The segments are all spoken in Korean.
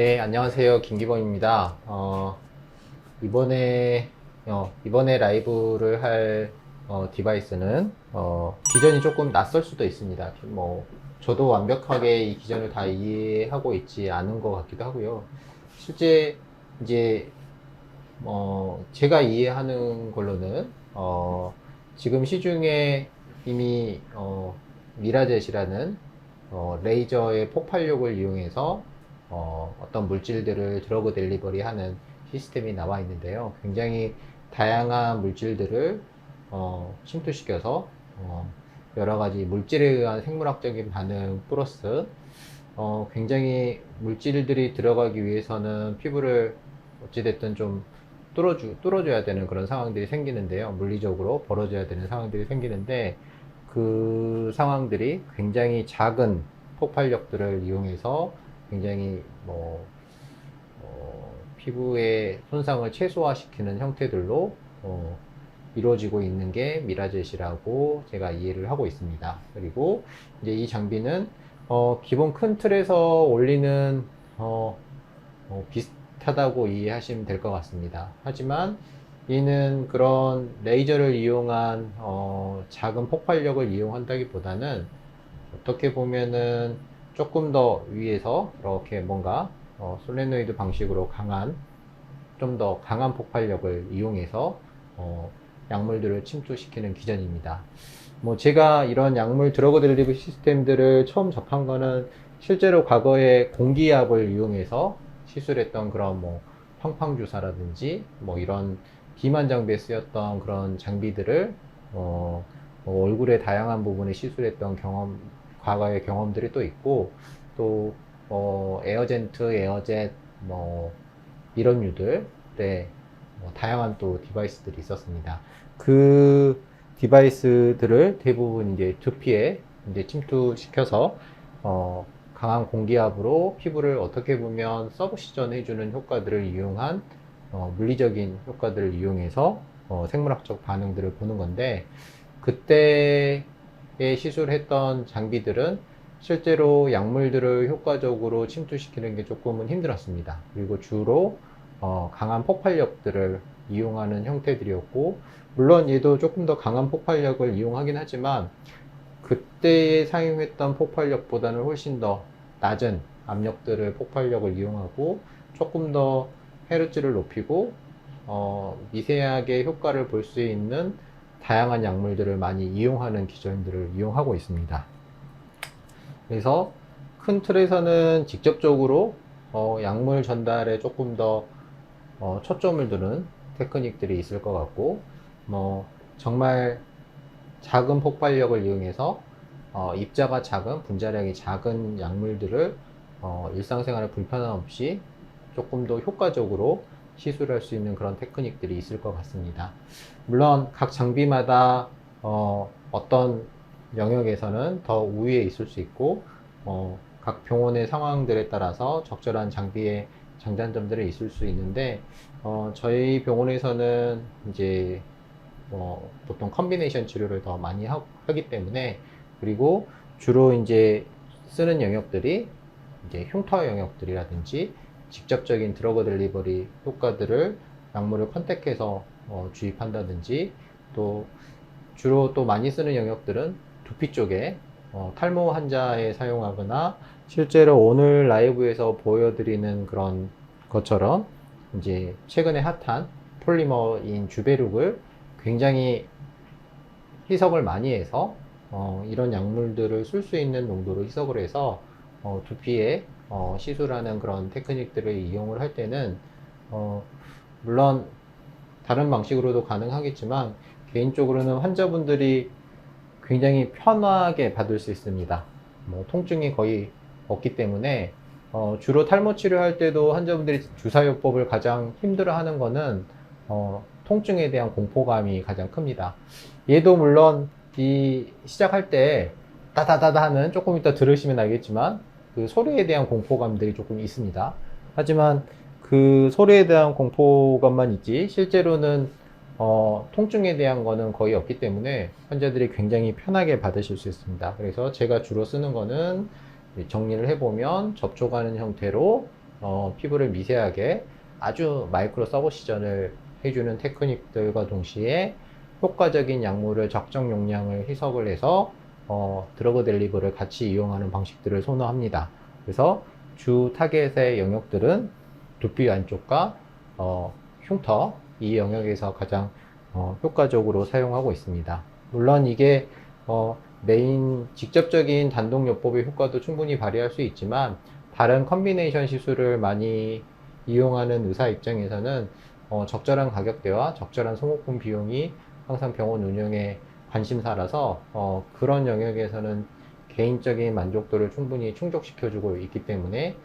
네, 안녕하세요. 김기범입니다. 이번에, 이번에 라이브를 할, 디바이스는, 기전이 조금 낯설 수도 있습니다. 저도 완벽하게 이 기전을 다 이해하고 있지 않은 것 같기도 하고요. 실제, 이제, 제가 이해하는 걸로는, 지금 시중에 이미, 미라젯이라는, 레이저의 폭발력을 이용해서, 어떤 물질들을 드러그 델리버리 하는 시스템이 나와 있는데요. 굉장히 다양한 물질들을, 침투시켜서, 여러 가지 물질에 의한 생물학적인 반응 플러스, 굉장히 물질들이 들어가기 위해서는 피부를 어찌됐든 좀 뚫어줘야 되는 그런 상황들이 생기는데요. 물리적으로 벌어져야 되는 상황들이 생기는데, 그 상황들이 굉장히 작은 폭발력들을 이용해서 굉장히 피부의 손상을 최소화시키는 형태들로 이루어지고 있는 게 미라젯이라고 제가 이해를 하고 있습니다. 그리고 이제 이 장비는 기본 큰 틀에서 올리는 비슷하다고 이해하시면 될 것 같습니다. 하지만 이는 그런 레이저를 이용한 작은 폭발력을 이용한다기보다는 어떻게 보면은 조금 더 위에서 이렇게 뭔가 솔레노이드 방식으로 좀 더 강한 폭발력을 이용해서 약물들을 침투시키는 기전입니다. 제가 이런 약물 드러그 델리버리 시스템들을 처음 접한 거는 실제로 과거에 공기압을 이용해서 시술했던 그런 팡팡 주사라든지 이런 비만 장비에 쓰였던 그런 장비들을 얼굴의 다양한 부분에 시술했던 과거의 경험들이 또 있고, 또 에어젠트, 에어젯 이런 류들의 다양한 또 디바이스들이 있었습니다. 그 디바이스들을 대부분 이제 두피에 이제 침투시켜서 강한 공기압으로 피부를 어떻게 보면 서브시전 해주는 효과들을 이용한 물리적인 효과들을 이용해서 생물학적 반응들을 보는 건데, 그때에 시술했던 장비들은 실제로 약물들을 효과적으로 침투시키는 게 조금은 힘들었습니다. 그리고 주로 강한 폭발력들을 이용하는 형태들이었고, 물론 얘도 조금 더 강한 폭발력을 이용하긴 하지만 그때에 사용했던 폭발력보다는 훨씬 더 낮은 압력들을 폭발력을 이용하고 조금 더 헤르츠를 높이고 미세하게 효과를 볼 수 있는 다양한 약물들을 많이 이용하는 기전들을 이용하고 있습니다. 그래서 큰 틀에서는 직접적으로 약물 전달에 조금 더 초점을 두는 테크닉들이 있을 것 같고, 정말 작은 폭발력을 이용해서 입자가 작은, 분자량이 작은 약물들을 일상생활에 불편함 없이 조금 더 효과적으로 시술할 수 있는 그런 테크닉들이 있을 것 같습니다. 물론 각 장비마다 어떤 영역에서는 더 우위에 있을 수 있고, 각 병원의 상황들에 따라서 적절한 장비의 장단점들이 있을 수 있는데, 저희 병원에서는 이제 보통 컨비네이션 치료를 더 많이 하기 때문에, 그리고 주로 이제 쓰는 영역들이 이제 흉터 영역들이라든지 직접적인 드러그 델리버리 효과들을 약물을 컨택해서 주입한다든지, 또 주로 또 많이 쓰는 영역들은 두피 쪽에 탈모 환자에 사용하거나, 실제로 오늘 라이브에서 보여드리는 그런 것처럼 이제 최근에 핫한 폴리머인 주베룩을 굉장히 희석을 많이 해서 이런 약물들을 쓸 수 있는 농도로 희석을 해서 두피에 시술하는 그런 테크닉들을 이용을 할 때는 물론 다른 방식으로도 가능하겠지만, 개인적으로는 환자분들이 굉장히 편하게 받을 수 있습니다. 통증이 거의 없기 때문에 주로 탈모 치료할 때도 환자분들이 주사요법을 가장 힘들어 하는 거는 통증에 대한 공포감이 가장 큽니다. 얘도 물론 시작할 때 따다다다 하는, 조금 이따 들으시면 알겠지만 그 소리에 대한 공포감들이 조금 있습니다. 하지만 그 소리에 대한 공포감만 있지 실제로는 통증에 대한 거는 거의 없기 때문에 환자들이 굉장히 편하게 받으실 수 있습니다. 그래서 제가 주로 쓰는 거는, 정리를 해보면 접촉하는 형태로 피부를 미세하게 아주 마이크로 서버시전을 해주는 테크닉들과 동시에 효과적인 약물을 적정 용량을 희석을 해서 드러그 델리버를 같이 이용하는 방식들을 선호합니다. 그래서 주 타겟의 영역들은 두피 안쪽과 흉터 이 영역에서 가장 효과적으로 사용하고 있습니다. 물론 이게 메인 직접적인 단독요법의 효과도 충분히 발휘할 수 있지만 다른 컨비네이션 시술을 많이 이용하는 의사 입장에서는 적절한 가격대와 적절한 소모품 비용이 항상 병원 운영의 관심사라서 그런 영역에서는 개인적인 만족도를 충분히 충족시켜주고 있기 때문에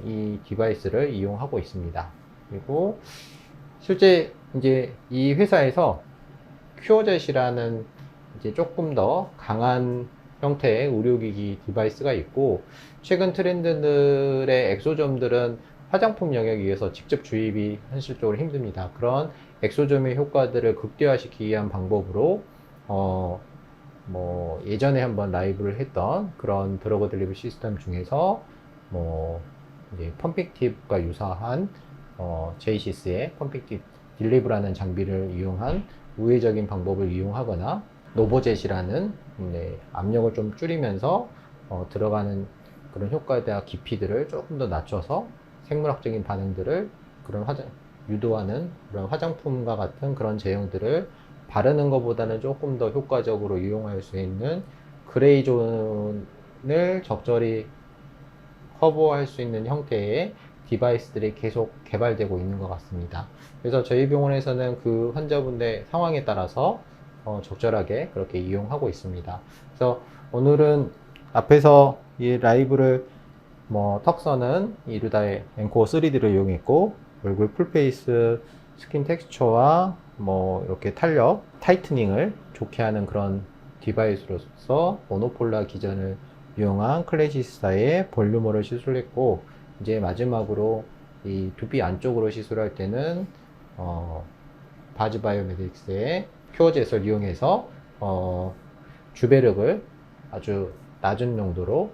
이 디바이스를 이용하고 있습니다. 그리고 실제 이제 이 회사에서 큐어젯이라는 이제 조금 더 강한 형태의 의료기기 디바이스가 있고, 최근 트렌드들의 엑소점들은 화장품 영역에서 직접 주입이 현실적으로 힘듭니다. 그런 엑소점의 효과들을 극대화시키기 위한 방법으로 뭐 예전에 한번 라이브를 했던 그런 드러그 딜리버리 시스템 중에서 뭐 이제 펌핑팁과 유사한 제이시스의 펌핑팁 딜리브라는 장비를 이용한 우회적인 방법을 이용하거나 노보젯이라는 압력을 좀 줄이면서 들어가는 그런 효과에 대한 깊이들을 조금 더 낮춰서 생물학적인 반응들을 유도하는 그런 화장품과 같은 그런 제형들을 바르는 것보다는 조금 더 효과적으로 이용할 수 있는 그레이 존을 적절히 커버할 수 있는 형태의 디바이스들이 계속 개발되고 있는 것 같습니다. 그래서 저희 병원에서는 그 환자분의 상황에 따라서 적절하게 그렇게 이용하고 있습니다. 그래서 오늘은 앞에서 이 라이브를 턱선은 이루다의 엔코어 3D를 이용했고, 얼굴 풀페이스 스킨 텍스처와 이렇게 탄력, 타이트닝을 좋게 하는 그런 디바이스로서 모노폴라 기전을 이용한 클래시스타의 볼륨어를 시술했고, 이제 마지막으로 이 두피 안쪽으로 시술할 때는 바즈 바이오메딕스의 큐어젯을 이용해서 주베륵을 아주 낮은 용도로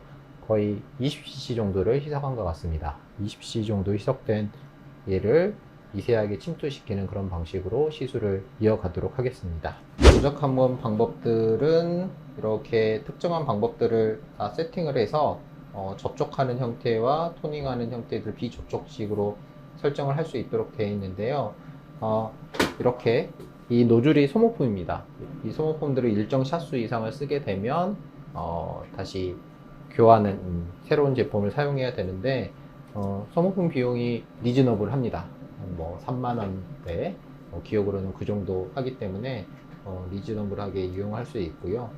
거의 20cc 정도를 희석한 것 같습니다. 20cc 정도 희석된 얘를 미세하게 침투시키는 그런 방식으로 시술을 이어가도록 하겠습니다. 조작 항원 방법들은 이렇게 특정한 방법들을 다 세팅을 해서 접촉하는 형태와 토닝하는 형태들 비접촉식으로 설정을 할 수 있도록 되어 있는데요. 이렇게 이 노즐이 소모품입니다. 이 소모품들을 일정 샷수 이상을 쓰게 되면 다시 교환은 새로운 제품을 사용해야 되는데 소모품 비용이 리즈너블 합니다. 3만원대 기억으로는 그 정도 하기 때문에 리즈너블하게 이용할 수 있고요.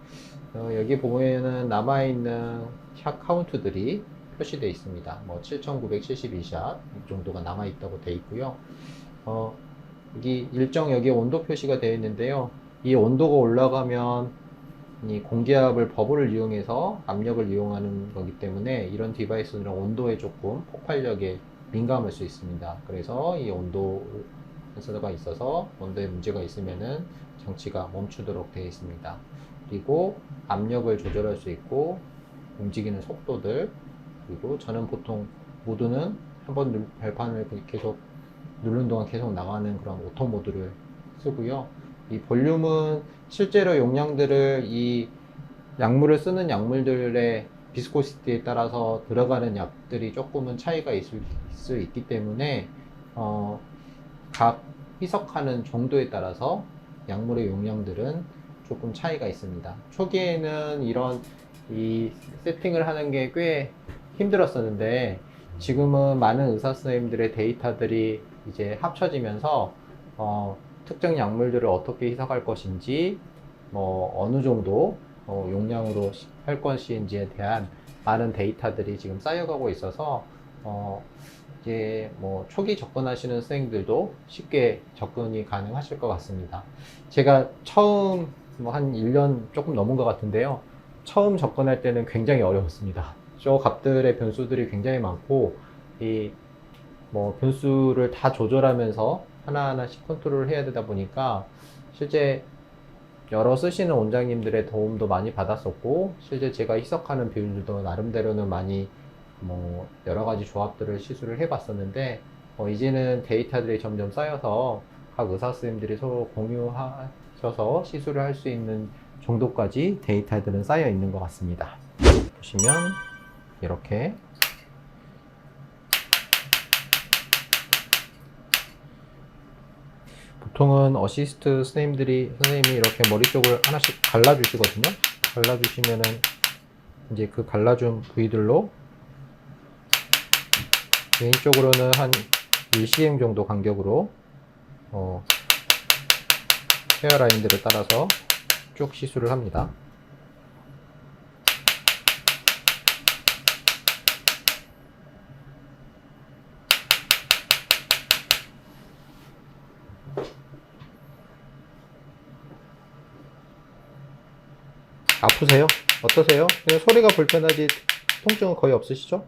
여기 보면은 남아있는 샷 카운트들이 표시되어 있습니다. 7972샷 정도가 남아있다고 되어 있고요. 여기 일정 여기 온도 표시가 되어 있는데요. 이 온도가 올라가면 이 공기압을 버블을 이용해서 압력을 이용하는 거기 때문에 이런 디바이스는 온도에 조금 폭발력에 민감할 수 있습니다. 그래서 이 온도 센서가 있어서 온도에 문제가 있으면은 장치가 멈추도록 되어 있습니다. 그리고 압력을 조절할 수 있고 움직이는 속도들, 그리고 저는 보통 모드는 한번 발판을 계속 누른 동안 계속 나가는 그런 오토 모드를 쓰고요. 이 볼륨은 실제로 용량들을 이 약물을 쓰는 약물들의 비스코시티에 따라서 들어가는 약들이 조금은 차이가 있을 수 있기 때문에 각 희석하는 정도에 따라서 약물의 용량들은 조금 차이가 있습니다. 초기에는 이런 이 세팅을 하는 게 꽤 힘들었었는데 지금은 많은 의사 선생님들의 데이터들이 이제 합쳐지면서 특정 약물들을 어떻게 희석할 것인지 어느 정도 용량으로 할 것인지에 대한 많은 데이터들이 지금 쌓여가고 있어서 이제 초기 접근하시는 선생님들도 쉽게 접근이 가능하실 것 같습니다. 제가 처음 한 1년 조금 넘은 것 같은데요. 처음 접근할 때는 굉장히 어려웠습니다. 저 값들의 변수들이 굉장히 많고 이 변수를 다 조절하면서 하나하나씩 컨트롤을 해야 되다 보니까 실제 여러 쓰시는 원장님들의 도움도 많이 받았었고, 실제 제가 희석하는 비율도 나름대로는 많이 뭐 여러 가지 조합들을 시술을 해봤었는데 이제는 데이터들이 점점 쌓여서 각 의사 선생님들이 서로 공유하셔서 시술을 할 수 있는 정도까지 데이터들은 쌓여 있는 것 같습니다. 보시면 이렇게 보통은 어시스트 선생님이 이렇게 머리 쪽을 하나씩 갈라주시거든요. 갈라주시면은 이제 그 갈라준 부위들로 개인적으로는 한 1cm 정도 간격으로 헤어라인들을 따라서 쭉 시술을 합니다. 아프세요? 어떠세요? 그냥 소리가 불편하지 통증은 거의 없으시죠?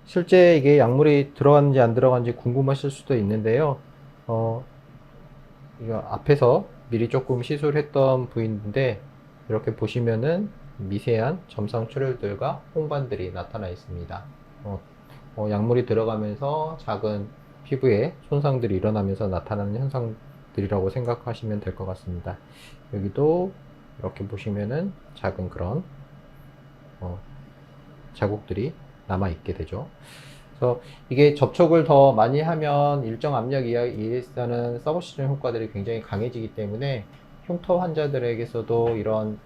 실제 이게 약물이 들어갔는지 안 들어갔는지 궁금하실 수도 있는데요. 이거 앞에서 미리 조금 시술했던 부위인데 이렇게 보시면은 미세한 점상 출혈들과 홍반들이 나타나 있습니다. 약물이 들어가면서 작은 피부에 손상들이 일어나면서 나타나는 현상들이라고 생각하시면 될 것 같습니다. 여기도 이렇게 보시면은 작은 그런 자국들이 남아 있게 되죠. 그래서 이게 접촉을 더 많이 하면 일정 압력 이하에서는 서브시전 효과들이 굉장히 강해지기 때문에 흉터 환자들에게서도 이런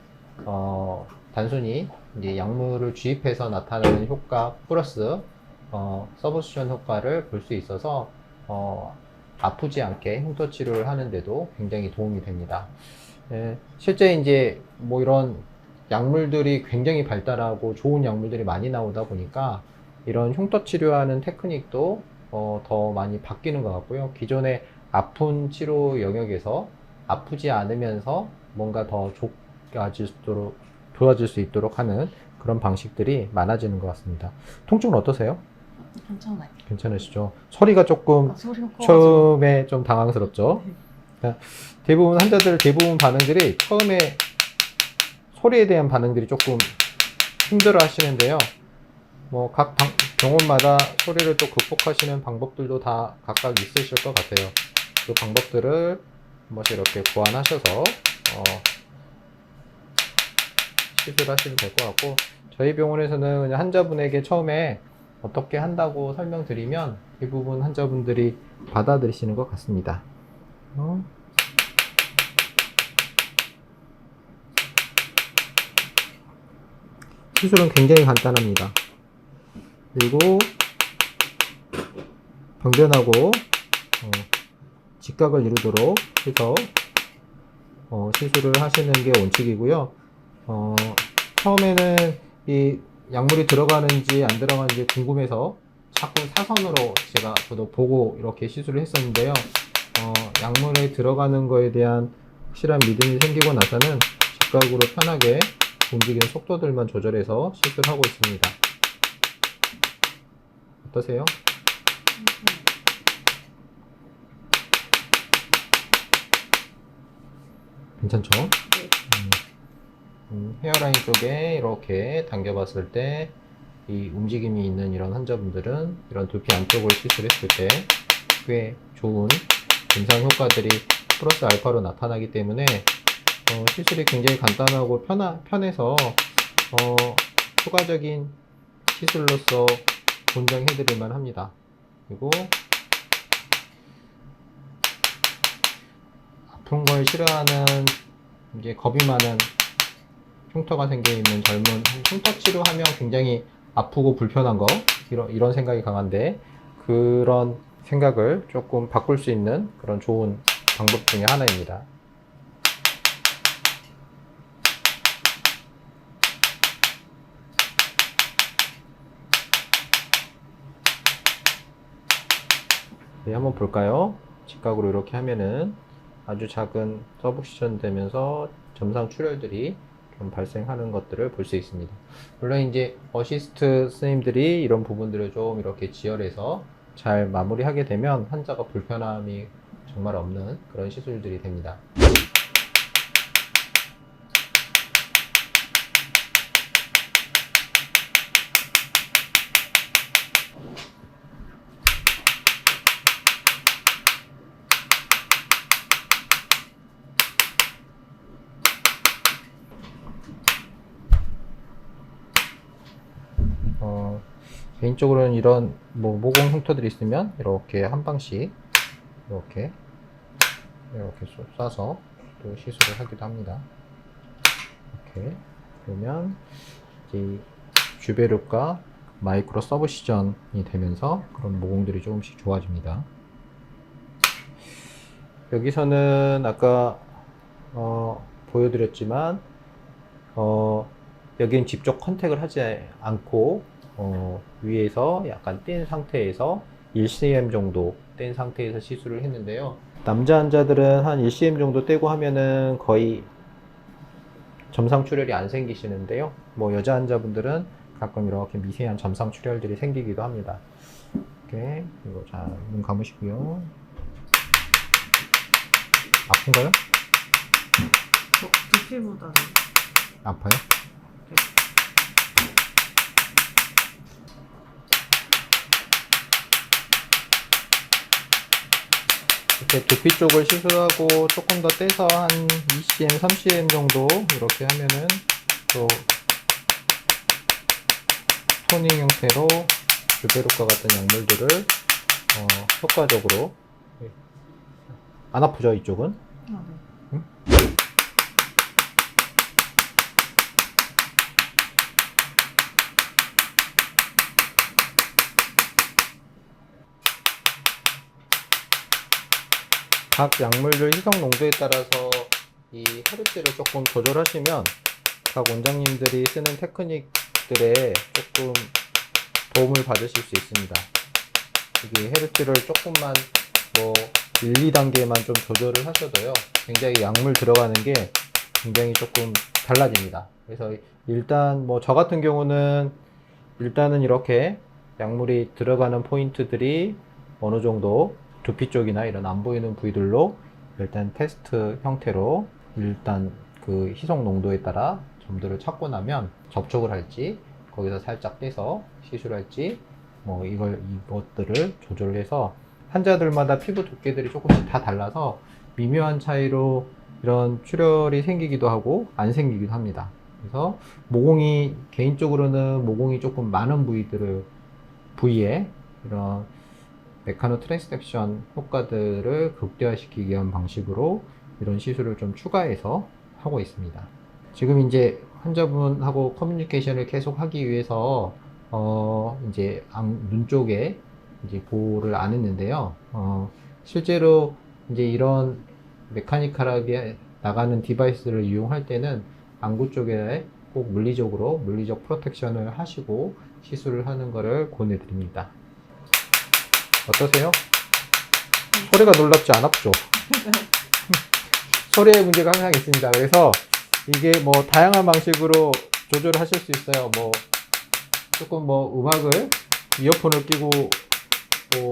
단순히 이제 약물을 주입해서 나타나는 효과 플러스 서브시전 효과를 볼 수 있어서 아프지 않게 흉터 치료를 하는데도 굉장히 도움이 됩니다. 실제 이제 뭐 이런 약물들이 굉장히 발달하고 좋은 약물들이 많이 나오다 보니까 이런 흉터 치료하는 테크닉도 더 많이 바뀌는 것 같고요. 기존의 아픈 치료 영역에서 아프지 않으면서 뭔가 더 좋아질 수 있도록 하는 그런 방식들이 많아지는 것 같습니다. 통증은 어떠세요? 괜찮아요. 괜찮으시죠? 소리가 조금 소리가 커가지고. 처음에 좀 당황스럽죠? 대부분 환자들 대부분 반응들이 처음에 소리에 대한 반응들이 조금 힘들어 하시는데요. 뭐 각 병원마다 소리를 또 극복하시는 방법들도 다 각각 있으실 것 같아요. 그 방법들을 한 번씩 이렇게 고안하셔서 시술하시면 될 것 같고, 저희 병원에서는 그냥 환자분에게 처음에 어떻게 한다고 설명드리면 대부분 환자분들이 받아들이시는 것 같습니다. 시술은 굉장히 간단합니다. 그리고 병변하고 직각을 이루도록 해서 시술을 하시는 게 원칙이고요. 처음에는 이 약물이 들어가는지 안 들어가는지 궁금해서 자꾸 사선으로 저도 보고 이렇게 시술을 했었는데요. 약물에 들어가는 거에 대한 확실한 믿음이 생기고 나서는 직각으로 편하게 움직이는 속도들만 조절해서 시술하고 있습니다. 어떠세요? 괜찮죠? 헤어라인 쪽에 이렇게 당겨봤을 때 이 움직임이 있는 이런 환자분들은 이런 두피 안쪽을 시술했을 때 꽤 좋은 임상 효과들이 플러스 알파로 나타나기 때문에 시술이 굉장히 간단하고 편해서 추가적인 시술로서 권장해드릴만 합니다. 그리고 아픈 걸 싫어하는 이제 겁이 많은 흉터가 생겨있는 젊은 흉터 치료하면 굉장히 아프고 불편한 거 이런 생각이 강한데 그런 생각을 조금 바꿀 수 있는 그런 좋은 방법 중에 하나입니다. 네, 한번 볼까요? 직각으로 이렇게 하면은 아주 작은 서브시전 되면서 점상 출혈들이 좀 발생하는 것들을 볼 수 있습니다. 물론 이제 어시스트 선생님들이 이런 부분들을 좀 이렇게 지혈해서 잘 마무리하게 되면 환자가 불편함이 정말 없는 그런 시술들이 됩니다. 개인적으로는 이런 뭐 모공 흉터들이 있으면 이렇게 한 방씩 이렇게 쏴서 또 시술을 하기도 합니다. 이렇게 그러면 이 주베르과 마이크로 서브시전이 되면서 그런 모공들이 조금씩 좋아집니다. 여기서는 아까 보여드렸지만 여긴 직접 컨택을 하지 않고 위에서 약간 뗀 상태에서 1cm 정도 뗀 상태에서 시술을 했는데요. 남자 환자들은 한 1cm 정도 떼고 하면은 거의 점상 출혈이 안 생기시는데요. 뭐 여자 환자분들은 가끔 이렇게 미세한 점상 출혈들이 생기기도 합니다. 이렇게 이거 자, 눈 감으시고요. 아픈가요? 두피보다는 아파요? 이렇게 두피 쪽을 시술하고 조금 더 떼서 한 2cm, 3cm 정도 이렇게 하면은 또 토닝 형태로 주베르과 같은 약물들을 효과적으로 안 아프죠 이쪽은? 네. 응? 각 약물들 희석 농도에 따라서 이 헤르츠를 조금 조절하시면 각 원장님들이 쓰는 테크닉들에 조금 도움을 받으실 수 있습니다. 여기 헤르츠를 조금만 뭐 1, 2단계만 좀 조절을 하셔도요, 굉장히 약물 들어가는 게 굉장히 조금 달라집니다. 그래서 일단 뭐 저 같은 경우는 일단은 이렇게 약물이 들어가는 포인트들이 어느 정도 두피 쪽이나 이런 안 보이는 부위들로 일단 테스트 형태로 일단 그 희석 농도에 따라 점들을 찾고 나면 접촉을 할지 거기서 살짝 떼서 시술할지 뭐 이것들을 조절해서 환자들마다 피부 두께들이 조금씩 다 달라서 미묘한 차이로 이런 출혈이 생기기도 하고 안 생기기도 합니다. 그래서 모공이 개인적으로는 모공이 조금 많은 부위에 이런 메카노 트랜스섹션 효과들을 극대화시키기 위한 방식으로 이런 시술을 좀 추가해서 하고 있습니다. 지금 이제 환자분하고 커뮤니케이션을 계속 하기 위해서 이제 눈 쪽에 이제 보호를 안 했는데요. 실제로 이제 이런 메카니컬하게 나가는 디바이스를 이용할 때는 안구 쪽에 꼭 물리적 프로텍션을 하시고 시술을 하는 것을 권해드립니다. 어떠세요? 소리가 놀랍지 않았죠? 소리의 문제가 항상 있습니다. 그래서 이게 뭐 다양한 방식으로 조절하실 수 있어요. 뭐 조금 뭐 음악을 이어폰을 끼고 뭐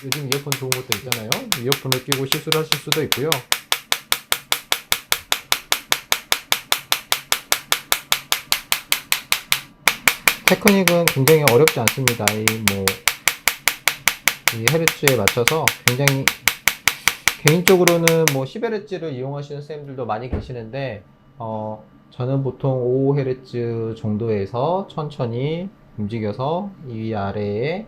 요즘 이어폰 좋은 것도 있잖아요. 이어폰을 끼고 시술하실 수도 있고요. 테크닉은 굉장히 어렵지 않습니다. 이 헤르츠에 맞춰서 굉장히 개인적으로는 뭐 10Hz를 이용하시는 선생님들도 많이 계시는데 저는 보통 5Hz 정도에서 천천히 움직여서 이 아래에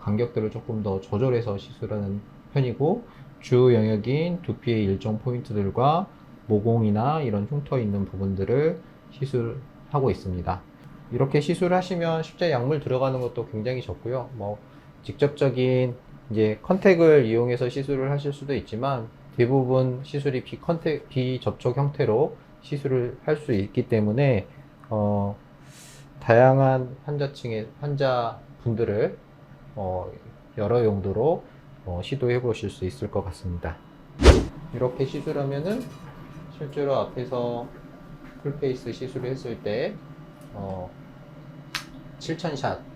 간격들을 조금 더 조절해서 시술하는 편이고 주 영역인 두피의 일정 포인트들과 모공이나 이런 흉터 있는 부분들을 시술하고 있습니다. 이렇게 시술하시면 실제 약물 들어가는 것도 굉장히 적고요. 뭐 직접적인 이제 컨택을 이용해서 시술을 하실 수도 있지만 대부분 시술이 비접촉 형태로 시술을 할 수 있기 때문에 다양한 환자분들을 여러 용도로 시도해 보실 수 있을 것 같습니다. 이렇게 시술하면은 실제로 앞에서 풀페이스 시술을 했을 때 7000샷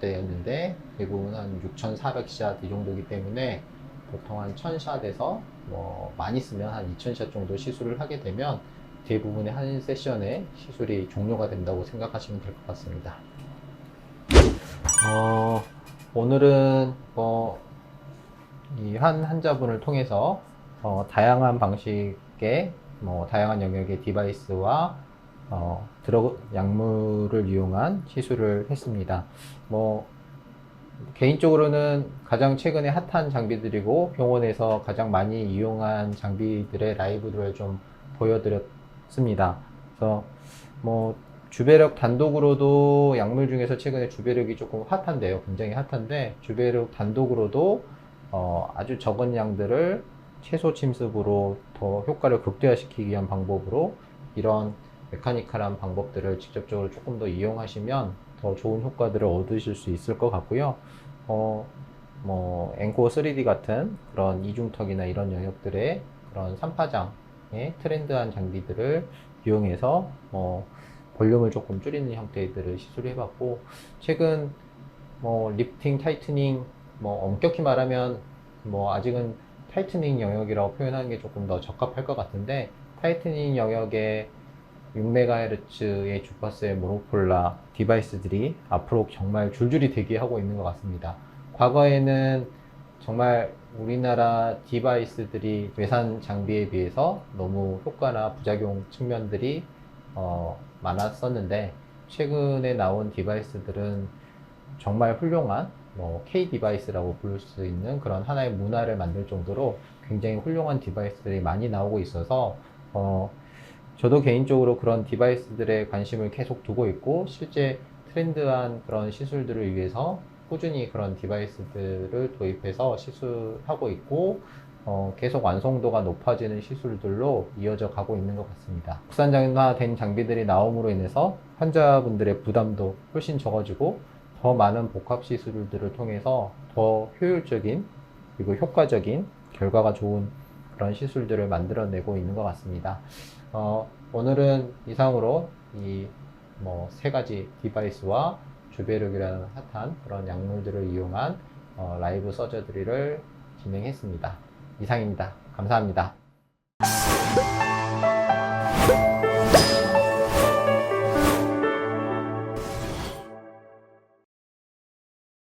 대였는데 대부분 한 6400샷 이 정도이기 때문에 보통 한 1000샷에서 뭐 많이 쓰면 한 2000샷 정도 시술을 하게 되면 대부분의 한 세션에 시술이 종료가 된다고 생각하시면 될 것 같습니다. 오늘은 이 한 환자분을 통해서 다양한 방식의 다양한 영역의 디바이스와 약물을 이용한 시술을 했습니다. 뭐 개인적으로는 가장 최근에 핫한 장비들이고 병원에서 가장 많이 이용한 장비들의 라이브를 좀 보여드렸습니다. 그래서 뭐 주배력 단독으로도 약물 중에서 최근에 주배력이 조금 핫한데요. 굉장히 핫한데 주배력 단독으로도 아주 적은 양들을 최소 침습으로 더 효과를 극대화시키기 위한 방법으로 이런 메카니컬한 방법들을 직접적으로 조금 더 이용하시면 더 좋은 효과들을 얻으실 수 있을 것 같고요. 엔코어 3D 같은 그런 이중턱이나 이런 영역들의 그런 3파장의 트렌드한 장비들을 이용해서 볼륨을 조금 줄이는 형태들을 시술을 해봤고, 최근 리프팅, 타이트닝, 엄격히 말하면 아직은 타이트닝 영역이라고 표현하는 게 조금 더 적합할 것 같은데, 타이트닝 영역의 6MHz의 주파수의 모노폴라 디바이스들이 앞으로 정말 줄줄이 대기하고 있는 것 같습니다. 과거에는 정말 우리나라 디바이스들이 외산 장비에 비해서 너무 효과나 부작용 측면들이 많았었는데, 최근에 나온 디바이스들은 정말 훌륭한 K 디바이스라고 부를 수 있는 그런 하나의 문화를 만들 정도로 굉장히 훌륭한 디바이스들이 많이 나오고 있어서 저도 개인적으로 그런 디바이스들에 관심을 계속 두고 있고, 실제 트렌드한 그런 시술들을 위해서 꾸준히 그런 디바이스들을 도입해서 시술하고 있고, 계속 완성도가 높아지는 시술들로 이어져 가고 있는 것 같습니다. 국산화된 장비들이 나옴으로 인해서 환자분들의 부담도 훨씬 적어지고, 더 많은 복합 시술들을 통해서 더 효율적인 그리고 효과적인 결과가 좋은 그런 시술들을 만들어내고 있는 것 같습니다. 오늘은 이상으로 이 세 가지 디바이스와 주배력이라는 핫한 그런 약물들을 이용한 라이브 서저리를 진행했습니다. 이상입니다. 감사합니다.